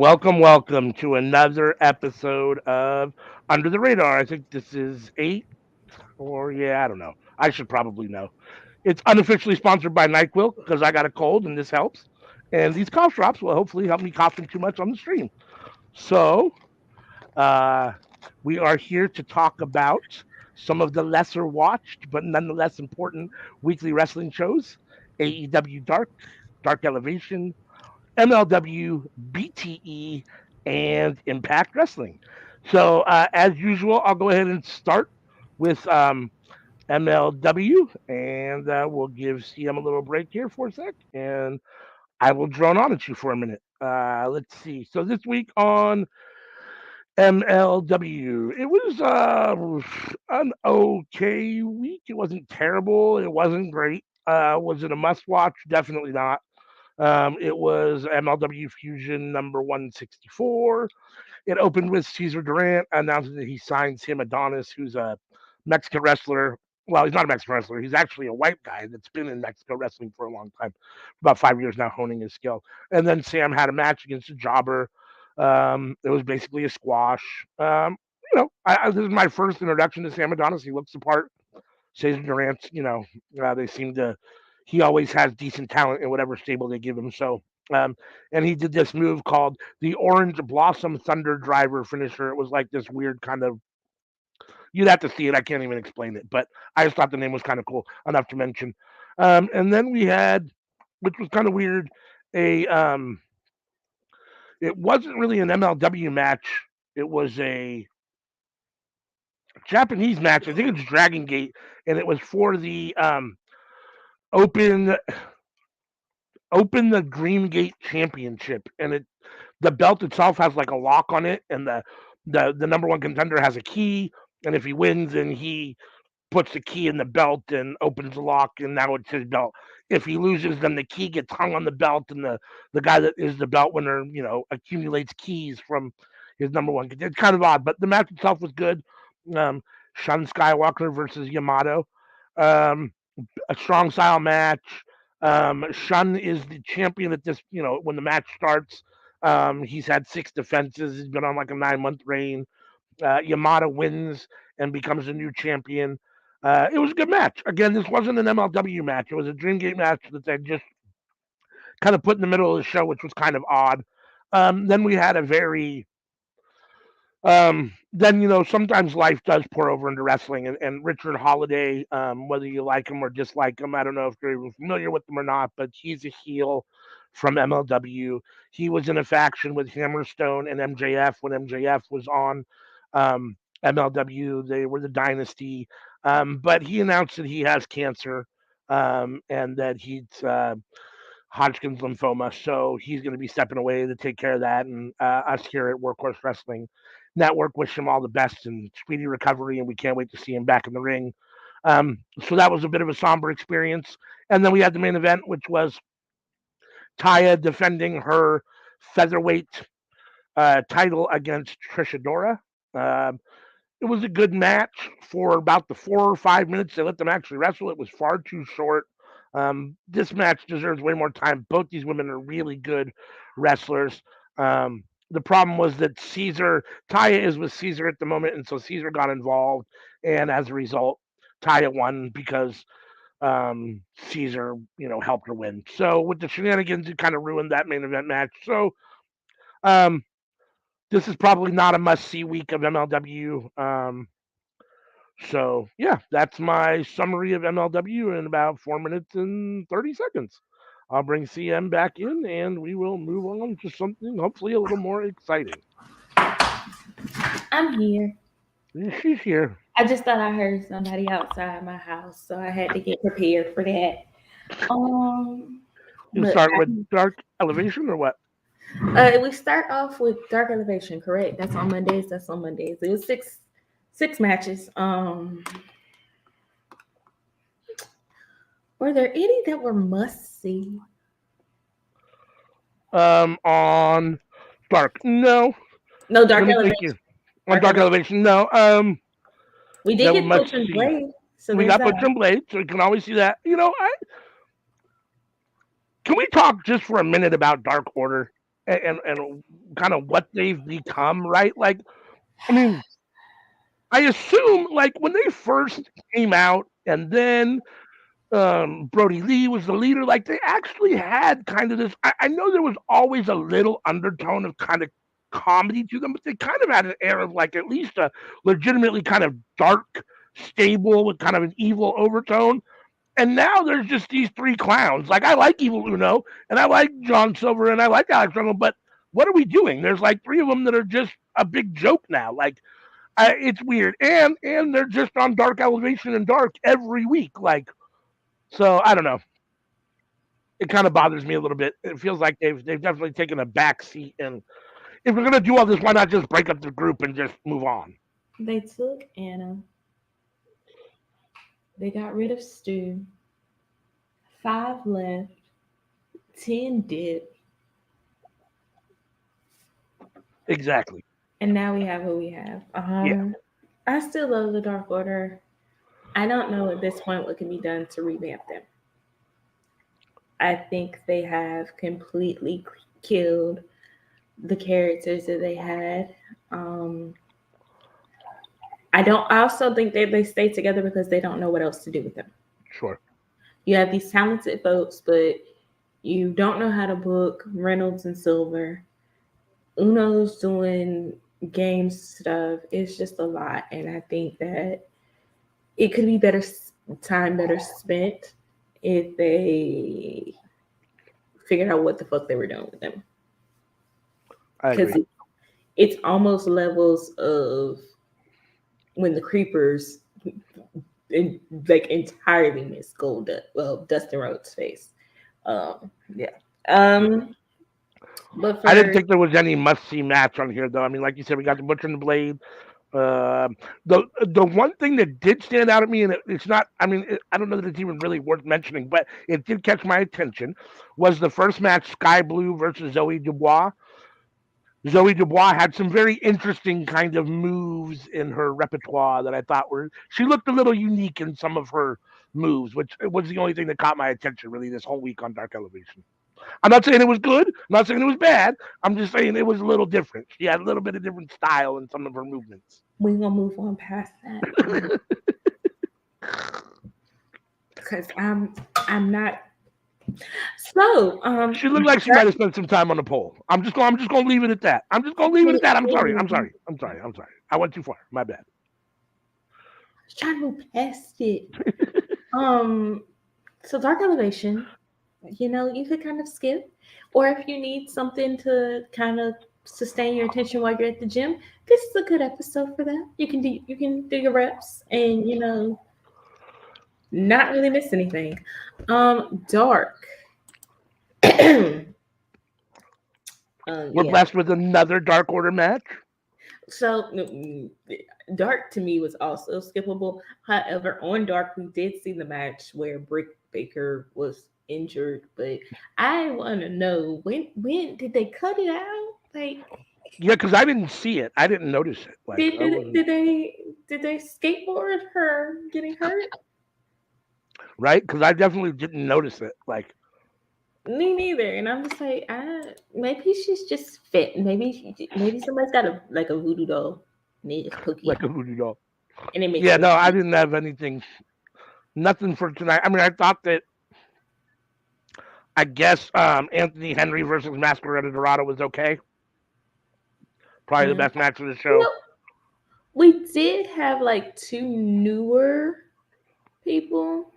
Welcome to another episode of Under the Radar. I think this is eight, or yeah, I don't know. I should probably know. It's unofficially sponsored by NyQuil because I got a cold and this helps. And these cough drops will hopefully help me coughing too much on the stream. So, uh, we are here to talk about some of the lesser watched but nonetheless important weekly wrestling shows: AEW Dark, Dark Elevation, MLW, BTE, and Impact Wrestling. So, as usual, I'll go ahead and start with MLW, and we'll give CM a little break here for a sec, and I will drone on at you for a minute. Let's see. So, this week on MLW, it was an okay week. It wasn't terrible, it wasn't great. Was it a must watch? Definitely not. It was MLW Fusion number 164. It opened with Cesar Durant announcing that he signs him Adonis, who's a Mexican wrestler. Well, he's not a Mexican wrestler. He's actually a white guy that's been in Mexico wrestling for a long time, about 5 years now, honing his skill. And then Sam had a match against a jobber. It was basically a squash. This is my first introduction to Sam Adonis. He looks the part. Cesar Durant, they seem to. He always has decent talent in whatever stable they give him. So, and he did this move called the Orange Blossom Thunder Driver finisher. It was like this weird kind of. You'd have to see it. I can't even explain it, but I just thought the name was kind of cool enough to mention. And then we had, which was kind of weird, a it wasn't really an MLW match. It was a Japanese match. I think it's Dragon Gate, and it was for the open open the Dream Gate Championship, and the belt itself has like a lock on it, and the number one contender has a key, and if he wins, then he puts the key in the belt and opens the lock, and now it's his belt. If he loses, then the key gets hung on the belt, and the guy that is the belt winner, accumulates keys from his number one. It's kind of odd, but the match itself was good. Um, Shun Skywalker versus Yamato. Um, a strong style match. Shun is the champion at this, when the match starts. He's had six defenses. He's been on like a 9 month reign. Yamada wins and becomes a new champion. It was a good match. Again, this wasn't an MLW match. It was a Dream Gate match that they just kind of put in the middle of the show, which was kind of odd. Then we had a very then sometimes life does pour over into wrestling, and Richard Holiday, whether you like him or dislike him, I don't know if you're even familiar with him or not, but he's a heel from MLW. He was in a faction with Hammerstone and MJF when MJF was on MLW. They were the dynasty, but he announced that he has cancer, and that he's Hodgkin's lymphoma. So he's going to be stepping away to take care of that. And us here at Workhorse Wrestling Network wish him all the best and speedy recovery. And we can't wait to see him back in the ring. So that was a bit of a somber experience. And then we had the main event, which was Taya defending her featherweight title against Trish Adora. It was a good match for about the 4 or 5 minutes they let them actually wrestle. It was far too short. This match deserves way more time. Both these women are really good wrestlers. The problem was that Taya is with Caesar at the moment, and so Caesar got involved, and as a result, Taya won because Caesar, helped her win. So with the shenanigans, it kind of ruined that main event match. So um, this is probably not a must-see week of MLW. So yeah, that's my summary of MLW in about 4 minutes and 30 seconds. I'll bring CM back in, and we will move on to something hopefully a little more exciting. I'm here. She's here. I just thought I heard somebody outside my house, so I had to get prepared for that. Um, You but start with Dark Elevation or what? we start off with Dark Elevation, correct? That's on Mondays. That's on Mondays. It was six matches. Were there any that were must see? On Dark, no. No, Dark Let me think Elevation. here. On Dark Dark Elevation. Elevation, no. We did That we get must Butch and see. Blade, so We there's got that. Butch and Blade, so we can always see that. Can we talk just for a minute about Dark Order? and kind of what they've become, right? Like, I mean, I assume like when they first came out, and then Brody Lee was the leader. Like they actually had kind of this. I know there was always a little undertone of kind of comedy to them, but they kind of had an air of like at least a legitimately kind of dark, stable with kind of an evil overtone. And now there's just these three clowns. Like I like Evil Uno, and I like John Silver, and I like Alex Ronald, but what are we doing? There's like three of them that are just a big joke now. Like it's weird, and they're just on Dark Elevation and Dark every week. Like so, I don't know. It kind of bothers me a little bit. It feels like they've definitely taken a back seat. And if we're gonna do all this, why not just break up the group and just move on? They took Anna. They got rid of Stu. 5 left. 10 did. Exactly. And now we have who we have. Yeah. I still love the Dark Order. I don't know at this point what can be done to revamp them. I think they have completely killed the characters that they had. Um, I also think that they stay together because they don't know what else to do with them. Sure. You have these talented folks, but you don't know how to book Reynolds and Silver. Uno's doing game stuff. It's just a lot, and I think that it could be better spent if they figured out what the fuck they were doing with them. I Because agree. it's almost levels of when the creepers like entirely missed Dustin Rhodes' face. Yeah. Um, but I didn't for think there was any must see match on here, though. I mean, like you said, we got the Butcher and the Blade. The one thing that did stand out at me, and it's not. I mean, I don't know that it's even really worth mentioning, but it did catch my attention. Was the first match Sky Blue versus Zoe Dubois? Zoe Dubois had some very interesting kind of moves in her repertoire that I thought were. She looked a little unique in some of her moves, which was the only thing that caught my attention really this whole week on Dark Elevation. I'm not saying it was good. I'm not saying it was bad. I'm just saying it was a little different. She had a little bit of different style in some of her movements. we're gonna move on past that because I'm not so She looked like she might have spent some time on the pole. I'm just gonna leave it at that. I'm just gonna leave it at that. I'm sorry. I'm sorry. I'm sorry. I'm sorry. I went too far. My bad. trying to move past it. Um, so Dark Elevation, you could kind of skip, or if you need something to kind of sustain your attention while you're at the gym, this is a good episode for that. You can do your reps and not really miss anything. Dark. We're Yeah. blessed with another Dark Order match. So Dark to me was also skippable. However, on Dark we did see the match where Brick Baker was injured, but I want to know when did they cut it out? Like, Yeah, because I didn't see it. I didn't notice it. Like did I did, wasn't did they did they skateboard her getting hurt? right because I definitely didn't notice it. Like Me neither. And I'm just like, maybe she's just fit. Maybe somebody's got a voodoo doll and they just poke you like a voodoo doll. and it makes Yeah, her. no, I didn't have anything. Nothing for tonight. I mean, I thought that. I guess Anthony Henry versus Masquerade Dorado was okay. Probably the Mm. best match of the You show. know, we did have like two newer people,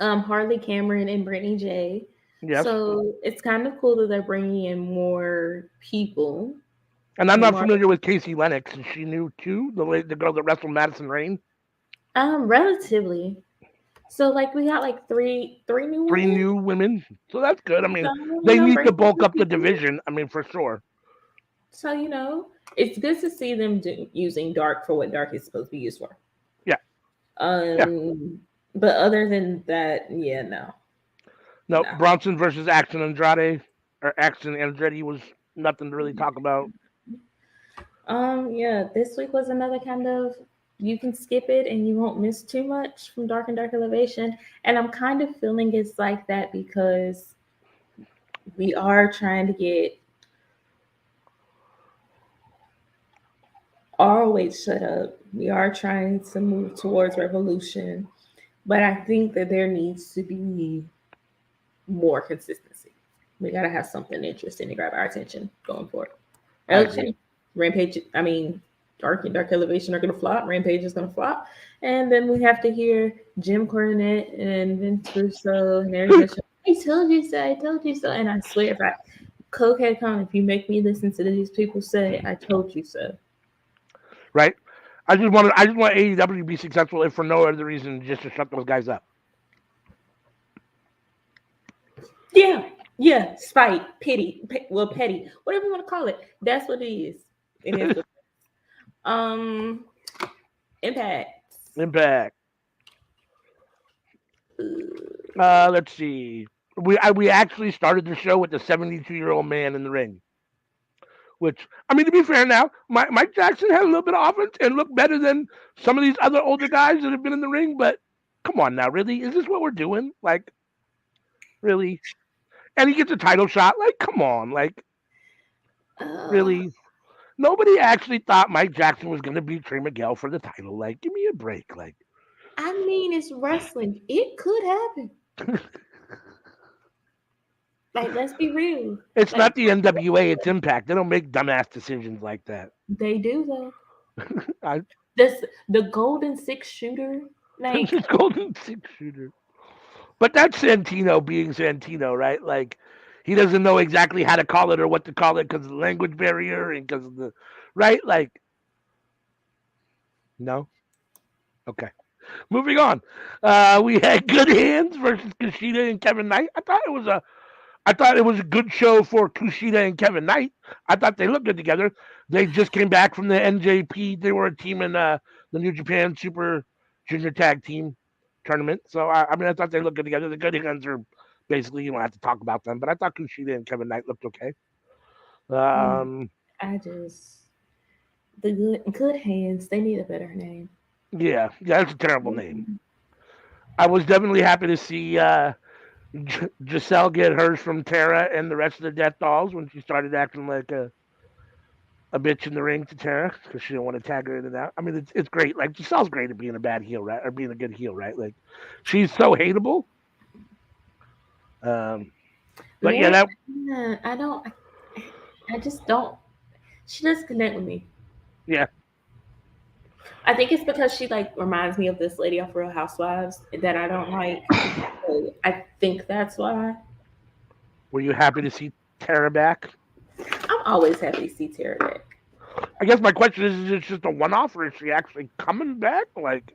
Harley Cameron and Brittany J. Yes. So it's kind of cool that they're bringing in more people. And I'm not More, familiar with Casey Lennox. Is she new too? The girl that wrestled Madison Rain? relatively. So like we got like three new Three women. new women. So that's good. I So mean, they need to bring bulk new up the people. division. I mean, for sure. So it's good to see them using dark for what dark is supposed to be used for. Yeah. Yeah. But other than that, yeah, no, No, no. Bronson versus Action Andrade or Action Andretti was nothing to really talk about. Yeah, this week was another kind of you can skip it and you won't miss too much from Dark and Dark Elevation. And I'm kind of feeling it's like that because We are trying to get ROH set up. We are trying to move towards revolution, but I think that there needs to be more consistency. We gotta have something interesting to grab our attention going forward. I agree. Okay, Rampage. I mean, Dark Elevation are gonna flop. Rampage is gonna flop, and then we have to hear Jim Cornette and Vince Russo and everybody. I told you so. I told you so. And I swear, if I Coke.com, if you make me listen to these people say, "I told you so." Right? I just want AEW to be successful, if for no other reason, just to shut those guys up. Yeah, yeah, spite, pity, well, petty, whatever you want to call it. That's what it is. It is. Um, Impact. Impact. Let's see. We actually started the show with the 72-year-old man in the ring. Which, I mean, to be fair now, Mike Jackson had a little bit of offense and looked better than some of these other older guys that have been in the ring. But come on now, really? Is this what we're doing? Like, really? And he gets a title shot. Like, come on. Like, Uh, really? Nobody actually thought Mike Jackson was going to beat Trey Miguel for the title. Like, give me a break. Like, I mean, it's wrestling. It could happen. Like, let's be real. it's Like, not the NWA, it's Impact. They don't make dumbass decisions like that. they do though. I This the Golden Six Shooter. Like, just Golden Six Shooter. But that's Santino being Santino, right? Like, he doesn't know exactly how to call it or what to call it because of the language barrier and because of the, right? Like, no? Okay. Moving on. We had Good Hands versus Kushida and Kevin Knight. I thought it was a good show for Kushida and Kevin Knight. I thought they looked good together. They just came back from the NJP. They were a team in the New Japan Super Junior Tag Team tournament. So I mean, I thought they looked good together. The Good Hands are basically, you don't have to talk about them, but I thought Kushida and Kevin Knight looked okay. Um, I just the good hands. They need a better name. yeah, that's a terrible name. I was definitely happy to see Giselle get hers from Tara and the rest of the Death Dolls when she started acting like a bitch in the ring to Tara because she didn't want to tag her in and out. I mean, it's great. Like Giselle's great at being a bad heel, right, or being a good heel, right? Like she's so hateable. Um, but yeah, Mary, that I don't. I just don't. She doesn't connect with me. yeah. I think it's because she like reminds me of this lady off Real Housewives that I don't like. So I think that's why. Were you happy to see Tara back? I'm always happy to see Tara back. I guess my question is it just a one-off, or is she actually coming back? Like,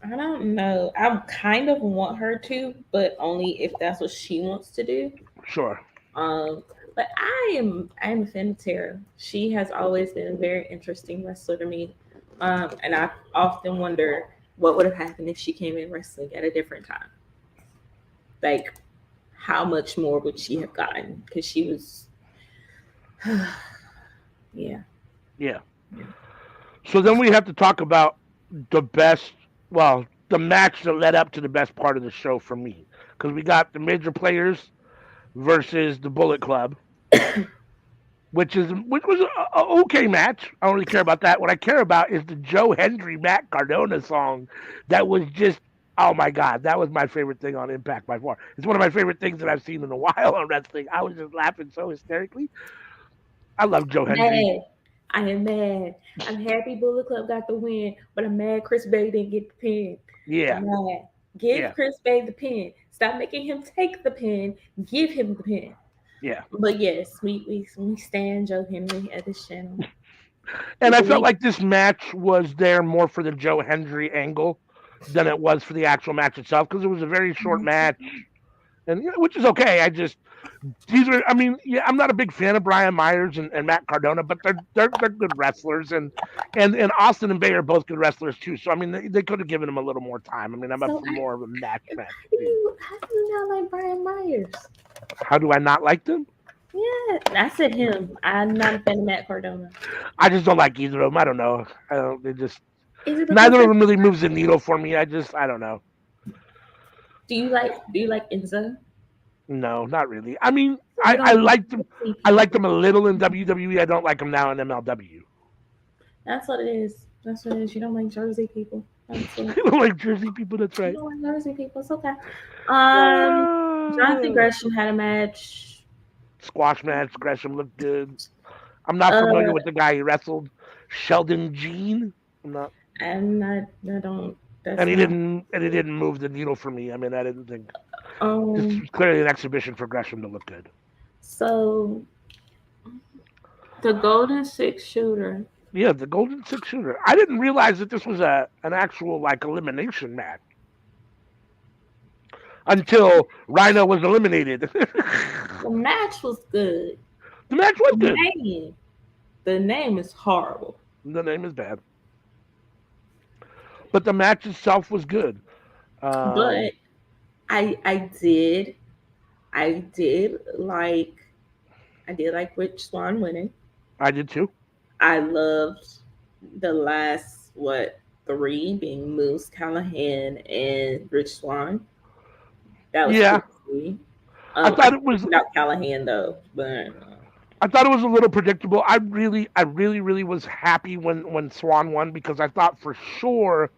I don't know. I kind of want her to, but only if that's what she wants to do. sure, Um, but I am a fan of Tara. She has always been a very interesting wrestler to me. And I often wonder what would have happened if she came in wrestling at a different time. Like, how much more would she have gotten? Because she was, yeah. yeah. So then we have to talk about the best. Well, the match that led up to the best part of the show for me, because we got the major players versus the Bullet Club, which was a okay match. I don't really care about that. What I care about is the Joe Hendry Matt Cardona song that was just, oh my god, that was my favorite thing on Impact by far. It's one of my favorite things that I've seen in a while on wrestling. I was just laughing so hysterically. I love Joe Hendry. Mad. I am mad. I'm happy Bullet Club got the win, but I'm mad Chris Bay didn't get the pin. Yeah, I'm mad. Give yeah, Chris Bay the pin. Stop making him take the pin. Give him the pin. yeah. But yes, we stand Joe Henry at this channel. We And I felt believe. like this match was there more for the Joe Hendry angle than it was for the actual match itself because it was a very short match, and which is okay. I just these are, I mean, yeah, I'm not a big fan of Brian Myers and Matt Cardona, but they're good wrestlers, and Austin and Bay are both good wrestlers too. So I mean, they could have given them a little more time. I mean, I'm up So for more of a match match too. how do you not like Brian Myers? How do I not like them? Yeah, I said him. I'm not a fan of Matt Cardona. I just don't like either of them. I don't know. I don't. They just Is it because neither of of, them really moves the needle for me. I don't know. do you like Enzo? No, not really. I mean, You I don't liked them. see I liked people. them a little in WWE. I don't like them now in MLW. That's what it is. That's what it is. You don't like Jersey people. That's what I don't like Jersey people. That's you right. don't like Jersey people. It's okay. Um, Jonathan Uh, Gresham had a match. Squash match. Gresham looked good. I'm not familiar Uh, with the guy he wrestled. Sheldon Jean. I'm not. I'm not. I don't. And That's he not. didn't. And he didn't move the needle for me. I mean, I didn't think. This Um. was clearly an exhibition for Gresham to look good. So the Golden Six Shooter. Yeah, the Golden Six Shooter. I didn't realize that this was a an actual like elimination match until Rhino was eliminated. The The match was good. match was The good. name. The name is horrible. The name is bad, but the match itself was good. Um, But I did like I did like Rich Swan winning. I did too. I loved the last three being Moose, Callahan, and Rich Swan. That was cool Yeah, to see. I I thought it was. without Callahan though, but I thought it was a little predictable. Really was happy when Swan won because I thought for sure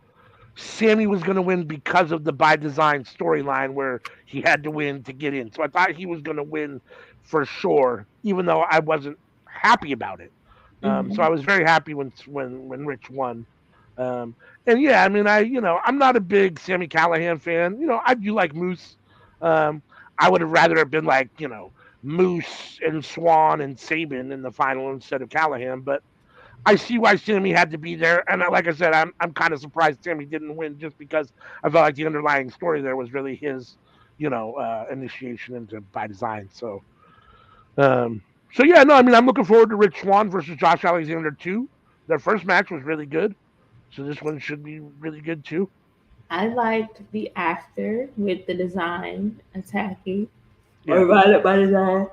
Sammy was going to win because of the by design storyline where he had to win to get in. So I thought he was going to win for sure, even though I wasn't happy about it. So mm-hmm. I was very happy when Rich won. Um, and yeah, I mean, I'm not a big Sammy Callahan fan. I do like Moose. Um, I would have rather have been like Moose and Swan and Saban in the final instead of Callahan, but I see why Sammy had to be there, and like I said, I'm kind of surprised Sammy didn't win just because I felt like the underlying story there was really his, initiation into by design. Um, so yeah, no, I mean I'm looking forward to Rich Swann versus Josh Alexander too. Their first match was really good, so this one should be really good too. I liked the after with the design attacking Yeah, or by design.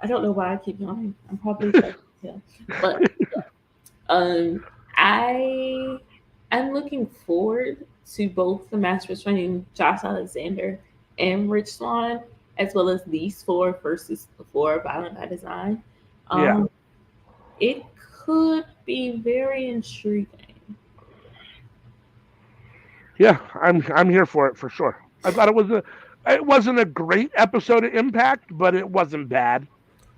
I don't know why I keep yawning. I'm probably stuck still, but um, I I'm looking forward to both the match between Josh Alexander and Rich Swann, as well as these four versus the four Violent by Design. yeah, Um, it could be very intriguing. yeah. I'm here for it for sure. I thought it wasn't a great episode of Impact, but it wasn't bad.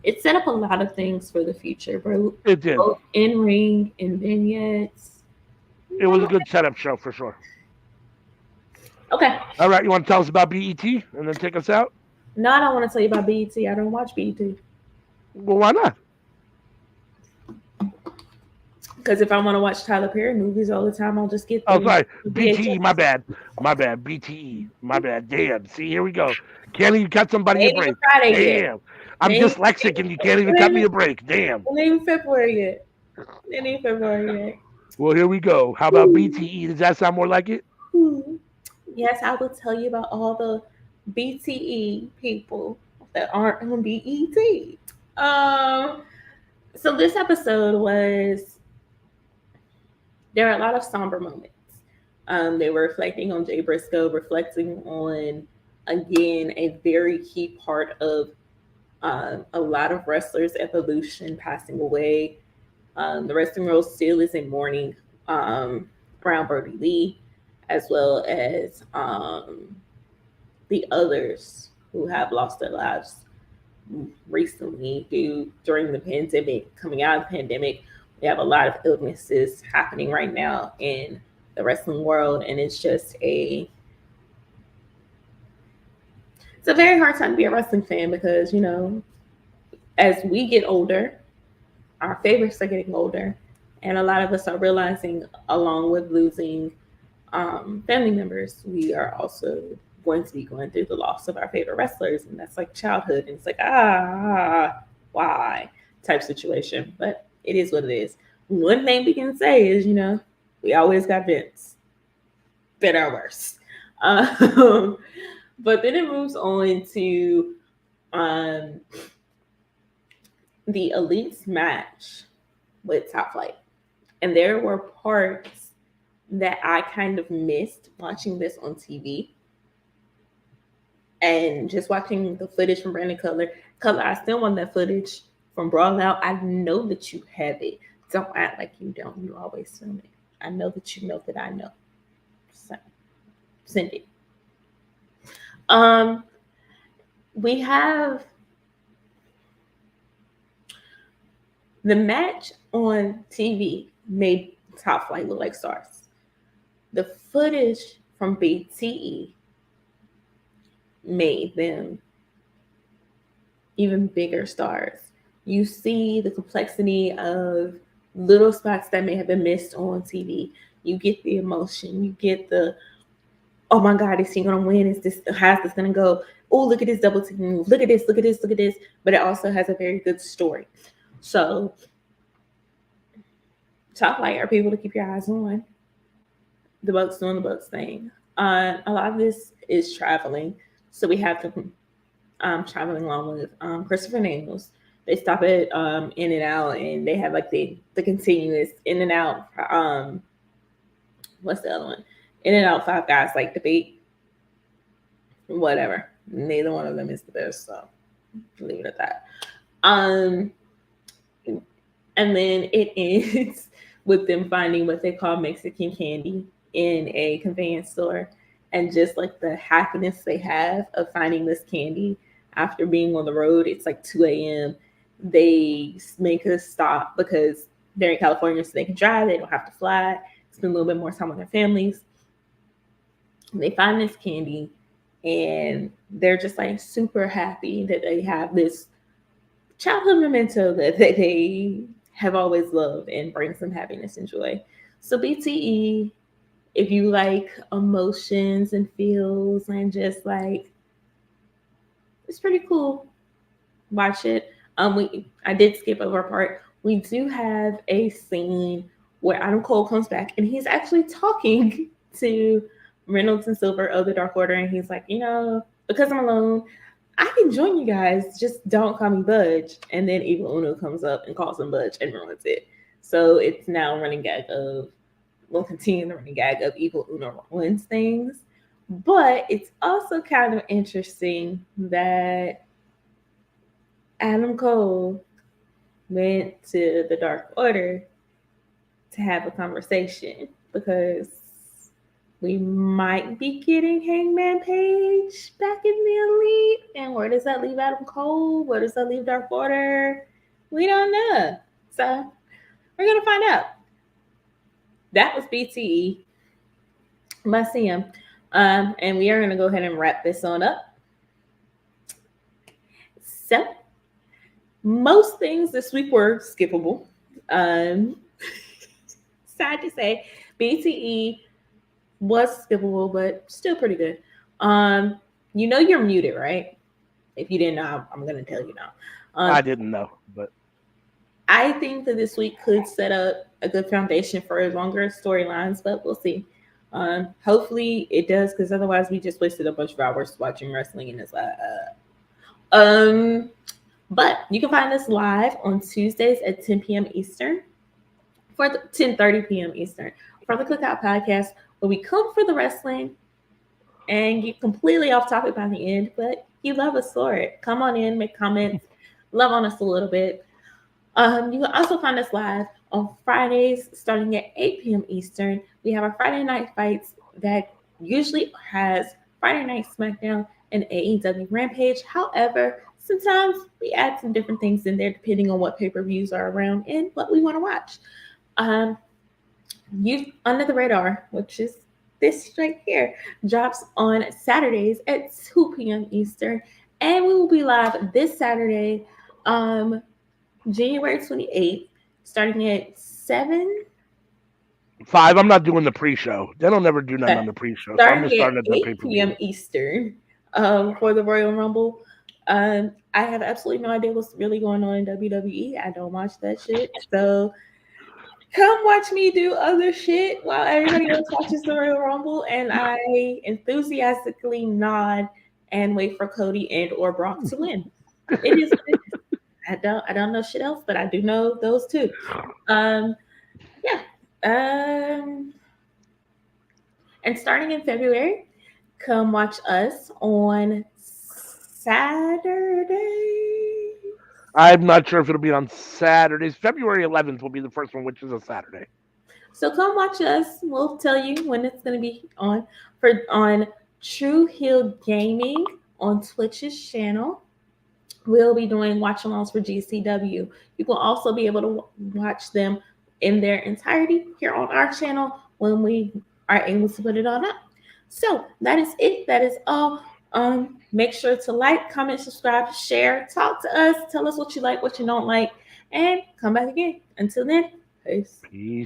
It set up a lot of things for the future, bro. It did. Both in ring and vignettes. It was a good setup show for sure. Okay. All right, you want to tell us about BET and then take us out? No, I don't want to tell you about BET. I don't watch BET. Well, why not? Because if I want to watch Tyler Perry movies all the time, I'll just get Oh, them sorry. BTE, VHS. my bad. BTE, my bad. Damn. See, here we go. Can't even cut somebody a Ain't even break. Friday yet. Damn. I'm Ain't, dyslexic and you can't even cut me a break. Damn. it ain't February yet. It ain't February yet. Well, here we go. How about BTE? Does that sound more like it? Yes, I will tell you about all the BTE people that aren't on BET. So this episode was there are a lot of somber moments. They were reflecting on Jay Briscoe, reflecting on again a very key part of a lot of wrestlers' evolution passing away. The wrestling world still is in mourning around Brody Lee, as well as the others who have lost their lives recently during the pandemic, coming out of the pandemic. We have a lot of illnesses happening right now in the wrestling world, and it's a very hard time to be a wrestling fan because as we get older, our favorites are getting older, and a lot of us are realizing, along with losing family members, we are also going to be going through the loss of our favorite wrestlers, and that's like childhood, and it's like why type situation, but it is what it is. One thing we can say is, we always got Vince, better or worse. But then it moves on to um, the Elites match with Top Flight. And there were parts that I kind of missed watching this on TV. And just watching the footage from Brandon Cutler, I still want that footage from Brawl Out. I know that you have it. Don't act like you don't. You always film it. I know that you know that I know. So send it. Um, we have the match on TV made Top Flight look like stars. The footage from BTE made them even bigger stars. You see the complexity of little spots that may have been missed on TV. You get the emotion. You get the, oh my God, is he gonna win? Is this, how's this gonna go? Oh, look at this double team move. Look at this, look at this, look at this. But it also has a very good story. So Top Flight are people to keep your eyes on. The Bucks doing the Bucks thing. A lot of this is traveling. So we have to traveling along with Christopher Daniels. They stop at In and Out, and they have like the continuous In and Out. What's the other one? In and Out Five Guys like debate. Whatever. Neither one of them is the best, so leave it at that. Um, and then it ends with them finding what they call Mexican candy in a convenience store, and just like the happiness they have of finding this candy after being on the road. It's like 2 a.m. They make a stop because they're in California, so they can drive. They don't have to fly. Spend a little bit more time with their families. They find this candy, and they're just like super happy that they have this childhood memento that they have always loved and brings them happiness and joy. So BTE, if you like emotions and feels and just like, it's pretty cool. Watch it. I did skip over a part. We do have a scene where Adam Cole comes back and he's actually talking to Reynolds and Silver of the Dark Order, and he's like, because I'm alone, I can join you guys. Just don't call me Budge. And then Evil Uno comes up and calls him Budge and ruins it. So it's now running gag of, we'll continue the running gag of Evil Uno ruins things. But it's also kind of interesting that Adam Cole went to the Dark Order to have a conversation, because we might be getting Hangman Page back in the Elite. And where does that leave Adam Cole? Where does that leave Dark Order? We don't know. So we're going to find out. That was BTE by CM. And we are going to go ahead and wrap this on up. So most things this week were skippable. Sad to say, BTE was skippable, but still pretty good. You're muted, right? If you didn't know, I'm going to tell you now. I didn't know, but I think that this week could set up a good foundation for longer storylines, but we'll see. Hopefully it does, because otherwise we just wasted a bunch of hours watching wrestling, and it's like, But you can find us live on Tuesdays at 10 p.m. Eastern, for the 10:30 p.m. Eastern, for the Cookout Podcast, where we come for the wrestling and get completely off topic by the end, but you love us for it. Come on in, make comments, love on us a little bit. You can also find us live on Fridays starting at 8 p.m. Eastern. We have our Friday night fights that usually has Friday Night SmackDown and AEW Rampage. However, sometimes we add some different things in there depending on what pay-per-views are around and what we want to watch. You Under the Radar, which is this right here, drops on Saturdays at 2 p.m. Eastern, and we will be live this Saturday, January 28th, starting at 7. 5. I'm not doing the pre-show. They don't never do nothing on the pre-show, so I'm just starting at the 8 pay-per-view. p.m. Eastern, for the Royal Rumble. I have absolutely no idea what's really going on in WWE. I don't watch that shit, so come watch me do other shit while everybody else watches the Royal Rumble, and I enthusiastically nod and wait for Cody and or Brock to win. It is. I don't know shit else, but I do know those two. Yeah. And starting in February, come watch us on Saturday. I'm not sure if it'll be on Saturdays. February 11th will be the first one, which is a Saturday. So come watch us. We'll tell you when it's going to be on True Hill Gaming on Twitch's channel. We'll be doing watch alongs for GCW. You will also be able to watch them in their entirety here on our channel when we are able to put it on up. So that is it. That is all. Make sure to like, comment, subscribe, share, talk to us, tell us what you like, what you don't like, and come back again. Until then, peace. Peace.